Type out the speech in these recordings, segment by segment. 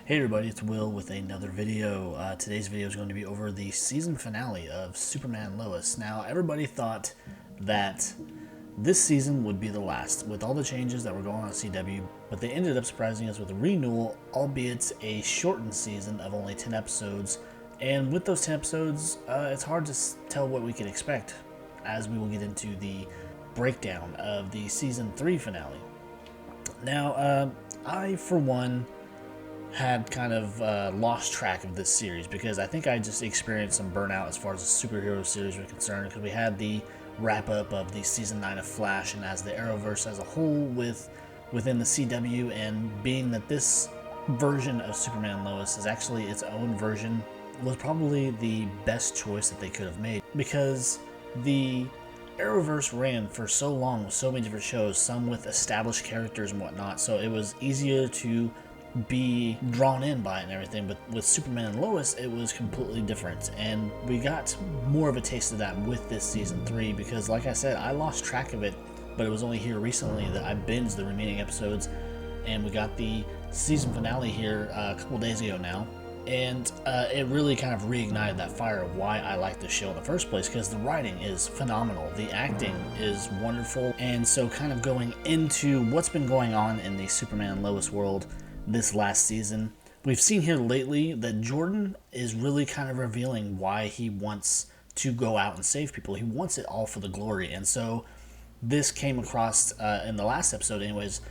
Hey everybody, it's Will with another video. Today's video is going to be over the season finale of Superman Lois. Now, everybody thought that this season would be the last, with all the changes that were going on at CW, but they ended up surprising us with a renewal, albeit a shortened season of only 10 episodes. And with those 10 episodes, it's hard to tell what we could expect, as we will get into the breakdown of the season 3 finale. Now, I, for one, had kind of lost track of this series because I think I just experienced some burnout as far as the superhero series were concerned, because we had the wrap up of the season 9 of Flash and as the Arrowverse as a whole within the CW, and being that this version of Superman Lois is actually its own version was probably the best choice that they could have made, because the Arrowverse ran for so long with so many different shows, some with established characters and whatnot, so it was easier to be drawn in by it and everything. But with Superman and Lois, it was completely different, and we got more of a taste of that with this season 3, because like I said, I lost track of it, but it was only here recently that I binged the remaining episodes, and we got the season finale here a couple days ago now. And it really kind of reignited that fire of why I like the show in the first place, because the writing is phenomenal, the acting is wonderful, and so kind of going into what's been going on in the Superman and Lois world this last season, we've seen here lately that Jordan is really kind of revealing why he wants to go out and save people. He wants it all for the glory, and so this came across in the last episode anyways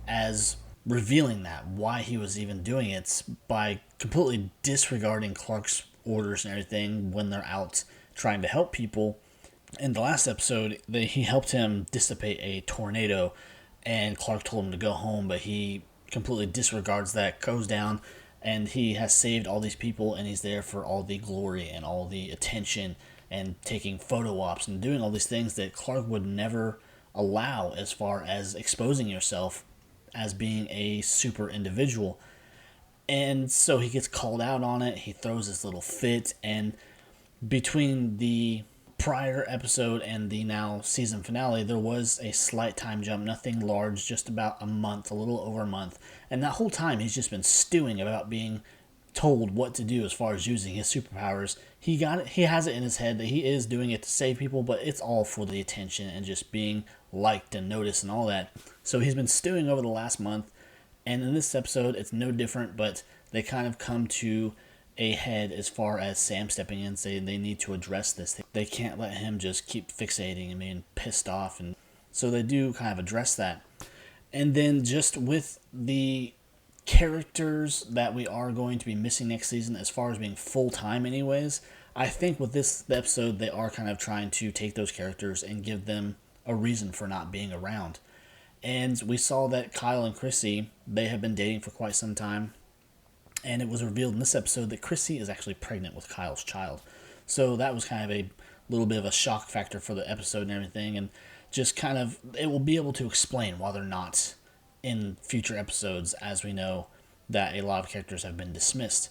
as revealing that why he was even doing it, by completely disregarding Clark's orders and everything when they're out trying to help people. In the last episode, he helped him dissipate a tornado, and Clark told him to go home, but he completely disregards that, goes down, and he has saved all these people, and he's there for all the glory and all the attention and taking photo ops and doing all these things that Clark would never allow, as far as exposing yourself as being a super individual. And so he gets called out on it, he throws this little fit, and between the prior episode and the now season finale, there was a slight time jump, nothing large, just about a month, a little over a month. And that whole time, he's just been stewing about being told what to do as far as using his superpowers. He has it in his head that he is doing it to save people, but it's all for the attention and just being liked and noticed and all that. So he's been stewing over the last month, and in this episode, it's no different, but they kind of come to a head as far as Sam stepping in, saying they need to address this. They can't let him just keep fixating and being pissed off, and so they do kind of address that. And then just with the characters that we are going to be missing next season, as far as being full-time anyways, I think with this episode, they are kind of trying to take those characters and give them a reason for not being around. And we saw that Kyle and Chrissy, they have been dating for quite some time, and it was revealed in this episode that Chrissy is actually pregnant with Kyle's child. So that was kind of a little bit of a shock factor for the episode and everything, and just kind of, it will be able to explain why they're not in future episodes, as we know that a lot of characters have been dismissed.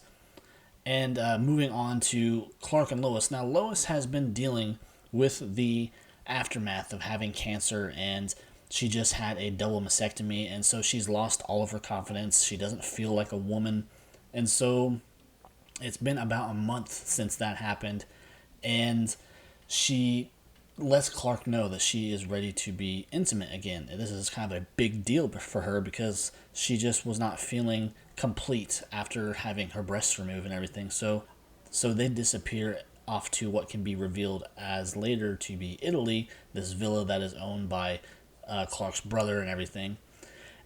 And moving on to Clark and Lois. Now, Lois has been dealing with the aftermath of having cancer, and she just had a double mastectomy, and so she's lost all of her confidence. She doesn't feel like a woman. And so it's been about a month since that happened, and she lets Clark know that she is ready to be intimate again. And this is kind of a big deal for her, because she just was not feeling complete after having her breasts removed and everything. So they disappear off to what can be revealed as later to be Italy, this villa that is owned by Clark's brother and everything.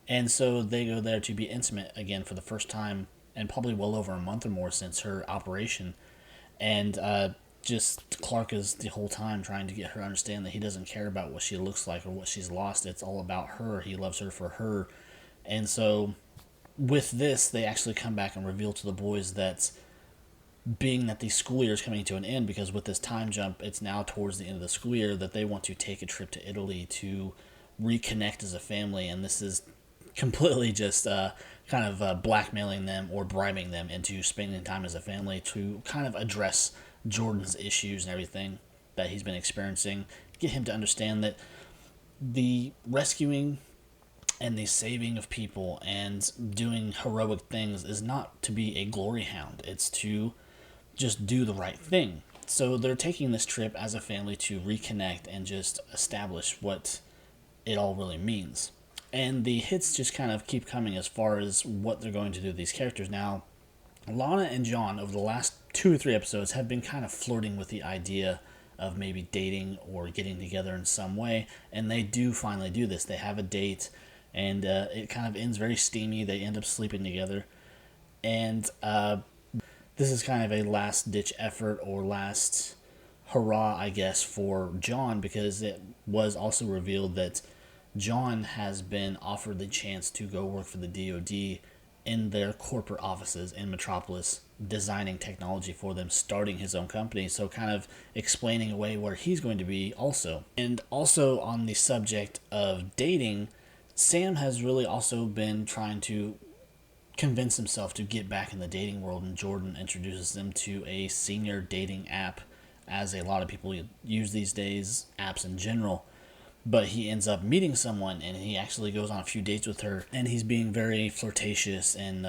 And so they go there to be intimate again for the first time, and probably well over a month or more since her operation. And just Clark is the whole time trying to get her to understand that he doesn't care about what she looks like or what she's lost. It's all about her. He loves her for her. And so with this, they actually come back and reveal to the boys that, being that the school year is coming to an end, because with this time jump, it's now towards the end of the school year, that they want to take a trip to Italy to reconnect as a family. And this is completely just kind of blackmailing them or bribing them into spending time as a family to kind of address Jordan's issues and everything that he's been experiencing, get him to understand that the rescuing and the saving of people and doing heroic things is not to be a glory hound. It's to just do the right thing. So they're taking this trip as a family to reconnect and just establish what it all really means. And the hits just kind of keep coming as far as what they're going to do with these characters. Now, Lana and John, over the last 2 or 3 episodes, have been kind of flirting with the idea of maybe dating or getting together in some way. And they do finally do this. They have a date, and it kind of ends very steamy. They end up sleeping together. And this is kind of a last-ditch effort or last hurrah, I guess, for John, because it was also revealed that John has been offered the chance to go work for the DoD in their corporate offices in Metropolis, designing technology for them, starting his own company, so kind of explaining away where he's going to be also. And also on the subject of dating, Sam has really also been trying to convince himself to get back in the dating world, and Jordan introduces them to a senior dating app, as a lot of people use these days, apps in general. But he ends up meeting someone, and he actually goes on a few dates with her, and he's being very flirtatious and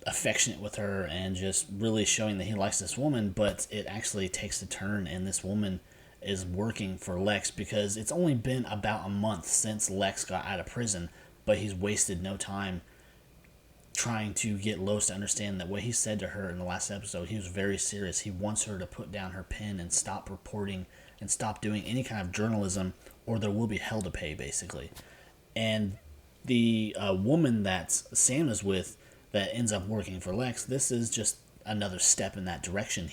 affectionate with her, and just really showing that he likes this woman. But it actually takes a turn, and this woman is working for Lex, because it's only been about a month since Lex got out of prison, but he's wasted no time trying to get Lois to understand that what he said to her in the last episode, he was very serious. He wants her to put down her pen and stop reporting and stop doing any kind of journalism, or there will be hell to pay, basically. And the woman that Sam is with that ends up working for Lex, this is just another step in that direction.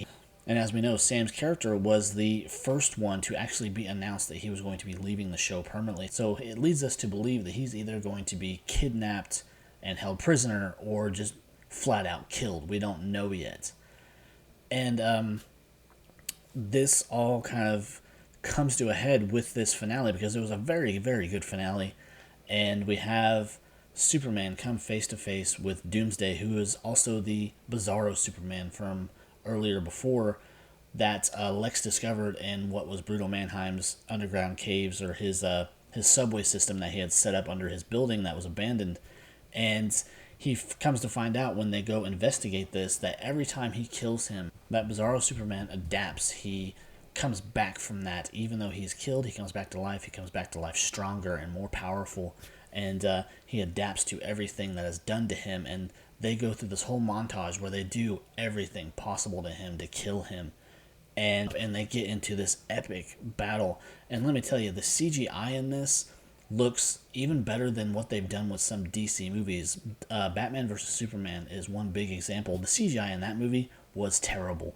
And as we know, Sam's character was the first one to actually be announced that he was going to be leaving the show permanently. So it leads us to believe that he's either going to be kidnapped and held prisoner, or just flat out killed. We don't know yet. And this all kind of comes to a head with this finale, because it was a very, very good finale. And we have Superman come face to face with Doomsday, who is also the Bizarro Superman from earlier before, that Lex discovered in what was Bruto Mannheim's underground caves, or his subway system that he had set up under his building that was abandoned. And he comes to find out when they go investigate this, that every time he kills him, that Bizarro Superman adapts. He comes back from that. Even though he's killed, he comes back to life. He comes back to life stronger and more powerful. And he adapts to everything that is done to him. And they go through this whole montage where they do everything possible to him to kill him. And they get into this epic battle. And let me tell you, the CGI in this looks even better than what they've done with some DC movies. Batman vs. Superman is one big example. The CGI in that movie was terrible.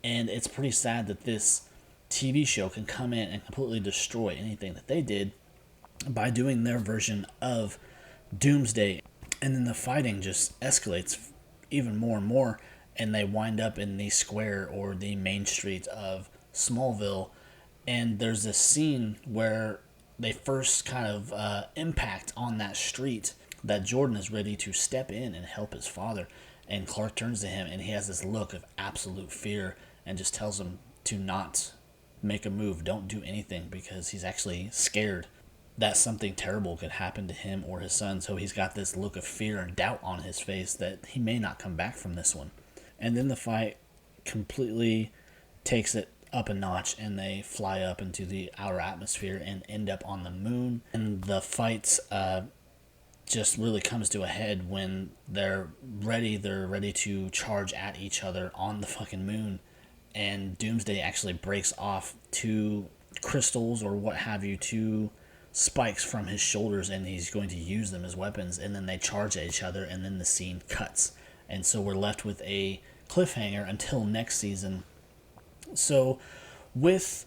And it's pretty sad that this TV show can come in and completely destroy anything that they did by doing their version of Doomsday. And then the fighting just escalates even more and more, and they wind up in the square or the main street of Smallville. And there's this scene where they first kind of impact on that street, that Jordan is ready to step in and help his father. And Clark turns to him, and he has this look of absolute fear and just tells him to not make a move, don't do anything, because he's actually scared that something terrible could happen to him or his son. So he's got this look of fear and doubt on his face that he may not come back from this one. And then the fight completely takes it up a notch, and they fly up into the outer atmosphere and end up on the moon. And the fight just really comes to a head when they're ready to charge at each other on the fucking moon. And Doomsday actually breaks off 2 crystals or what have you, 2 spikes from his shoulders, and he's going to use them as weapons. And then they charge at each other, and then the scene cuts. And so we're left with a cliffhanger until next season. So with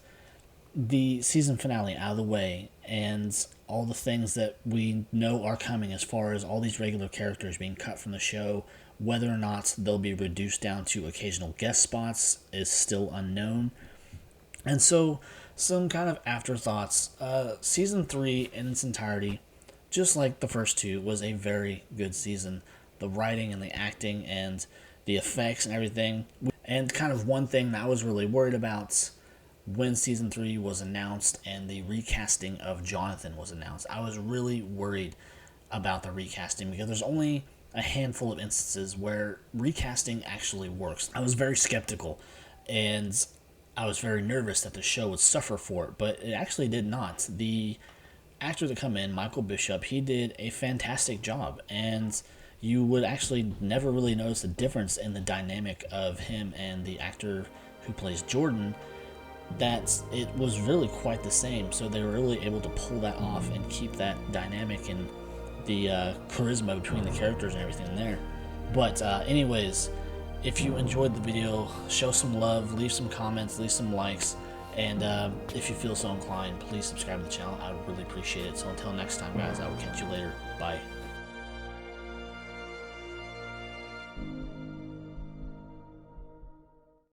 the season finale out of the way, and all the things that we know are coming as far as all these regular characters being cut from the show, whether or not they'll be reduced down to occasional guest spots is still unknown. And so some kind of afterthoughts. Season 3 in its entirety, just like the first 2, was a very good season. The writing and the acting and the effects and everything. And kind of one thing that I was really worried about when Season 3 was announced and the recasting of Jonathan was announced, I was really worried about the recasting, because there's only a handful of instances where recasting actually works. I was very skeptical, and I was very nervous that the show would suffer for it, but it actually did not. The actor to come in, Michael Bishop, he did a fantastic job, and you would actually never really notice a difference in the dynamic of him and the actor who plays Jordan, that it was really quite the same. So they were really able to pull that off and keep that dynamic and the charisma between the characters and everything there. But anyways, if you enjoyed the video, show some love, leave some comments, leave some likes, and if you feel so inclined, please subscribe to the channel. I would really appreciate it. So until next time, guys, I will catch you later. Bye.